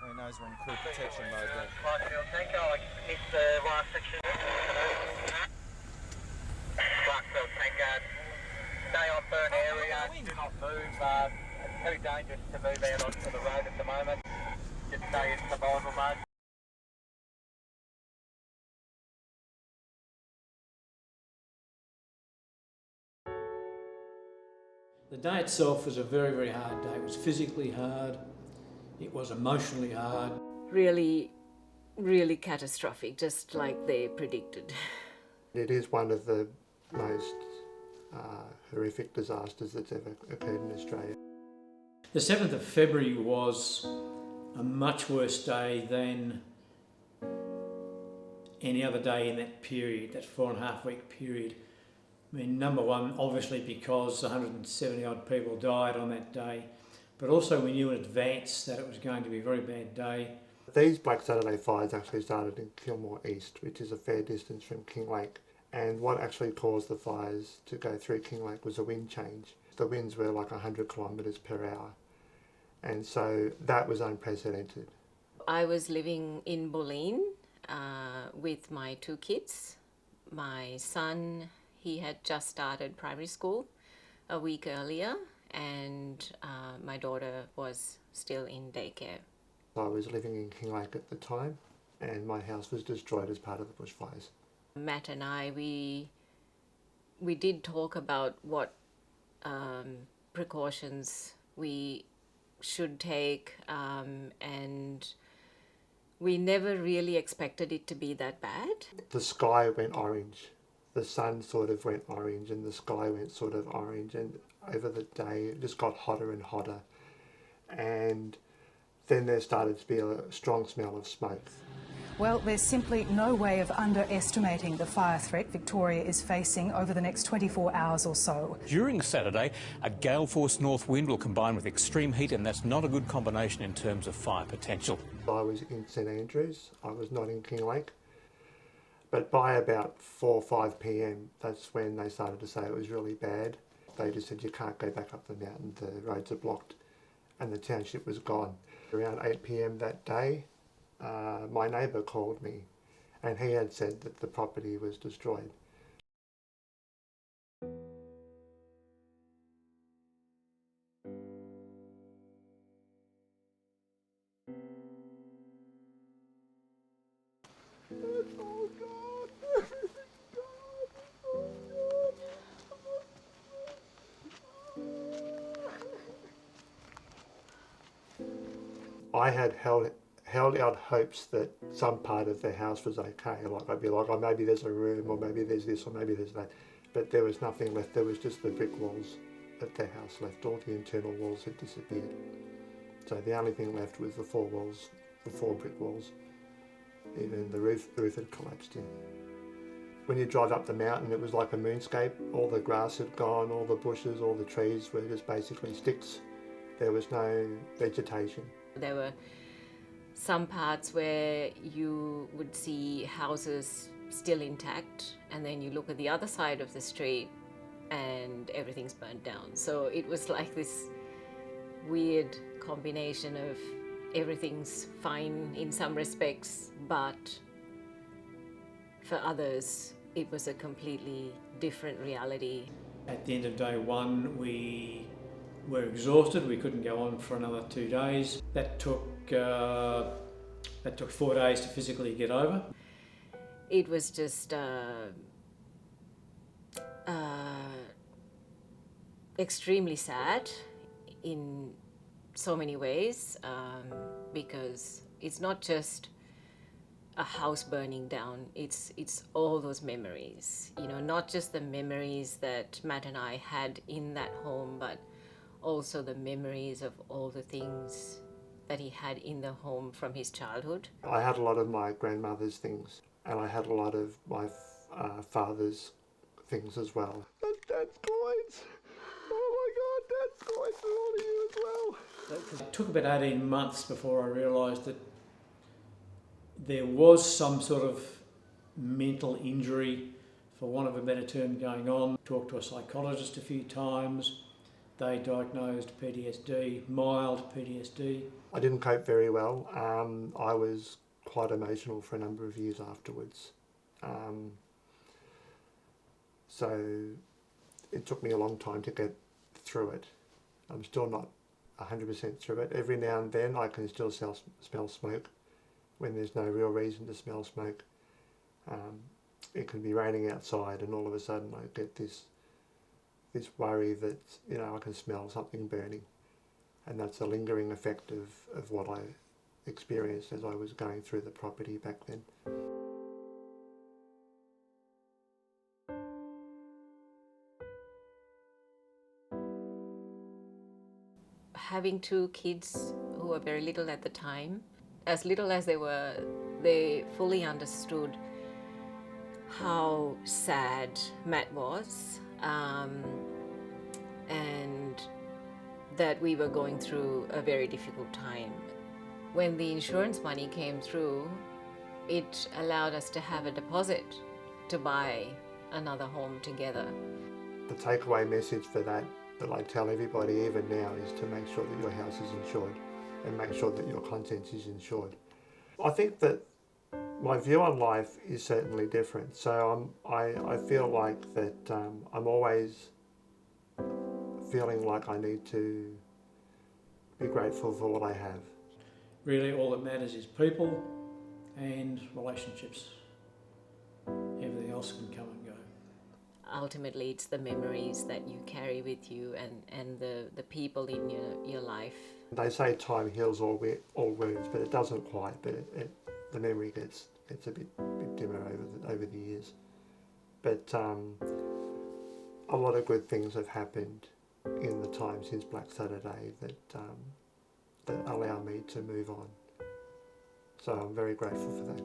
He knows we're in crew protection mode there. Clarkfield Tanker, I missed the last section. Clarkfield Tanker, stay on burn area, do not move. It's too dangerous to move out onto the road at the moment. Just stay in survival mode. The day itself was a very, very hard day. It was physically hard, it was emotionally hard. Really, really catastrophic, just like they predicted. It is one of the most horrific disasters that's ever occurred in Australia. The 7th of February was a much worse day than any other day in that period, that 4.5 week period. I mean, number one, obviously because 170 odd people died on that day, but also we knew in advance that it was going to be a very bad day. These Black Saturday fires actually started in Kilmore East, which is a fair distance from Kinglake. And what actually caused the fires to go through Kinglake was a wind change. The winds were like 100 kilometres per hour. And so that was unprecedented. I was living in Bulleen with my 2 kids. My son, he had just started primary school a week earlier, and my daughter was still in daycare. I was living in Kinglake at the time, and my house was destroyed as part of the bushfires. Matt and I, we did talk about what precautions we should take, and we never really expected it to be that bad. The sky went orange. The sun sort of went orange and the sky went sort of orange, and over the day it just got hotter and hotter. And then there started to be a strong smell of smoke. Well, there's simply no way of underestimating the fire threat Victoria is facing over the next 24 hours or so. During Saturday, a gale-force north wind will combine with extreme heat, and that's not a good combination in terms of fire potential. I was in St Andrews, I was not in Kinglake. But by about 4 or 5 p.m, that's when they started to say it was really bad. They just said you can't go back up the mountain, the roads are blocked, and the township was gone. Around 8 p.m. that day, my neighbour called me, and he had said that the property was destroyed. Oh God! I had held out hopes that some part of the house was okay. Like I'd be like, oh, maybe there's a room, or maybe there's this, or maybe there's that. But there was nothing left. There was just the brick walls of the house left. All the internal walls had disappeared. So the only thing left was the 4 walls, the 4 brick walls. Even the roof had collapsed in. When you drive up the mountain, it was like a moonscape. All the grass had gone, all the bushes, all the trees were just basically sticks. There was no vegetation. There were some parts where you would see houses still intact, and then you look at the other side of the street and everything's burnt down. So it was like this weird combination of everything's fine in some respects, but for others it was a completely different reality. At the end of day one, we were exhausted. We couldn't go on for another 2 days. That took 4 days to physically get over. It was just extremely sad in so many ways, because it's not just a house burning down, it's all those memories, you know, not just the memories that Matt and I had in that home, but also the memories of all the things that he had in the home from his childhood. I had a lot of my grandmother's things, and I had a lot of my father's things as well. Dad's coins! Oh my God, Dad's coins are all of you as well. It took about 18 months before I realised that there was some sort of mental injury, for want of a better term, going on. Talked to a psychologist a few times. They diagnosed PTSD, mild PTSD. I didn't cope very well. I was quite emotional for a number of years afterwards. So it took me a long time to get through it. I'm still not 100% through it. Every now and then I can still smell smoke when there's no real reason to smell smoke. It can be raining outside and all of a sudden I get this worry that, you know, I can smell something burning. And that's a lingering effect of what I experienced as I was going through the property back then. Having two kids who were very little at the time, as little as they were, they fully understood how sad Matt was, and that we were going through a very difficult time. When the insurance money came through, it allowed us to have a deposit to buy another home together. The takeaway message for that I tell everybody even now is to make sure that your house is insured and make sure that your contents is insured. I think that my view on life is certainly different. So I feel like that I'm always feeling like I need to be grateful for what I have. Really all that matters is people and relationships. Everything else can come and go. Ultimately, it's the memories that you carry with you and the people in your life. They say time heals all wounds, but it doesn't quite. But the memory gets a bit dimmer over the years. But a lot of good things have happened in the time since Black Saturday that allow me to move on. So I'm very grateful for that.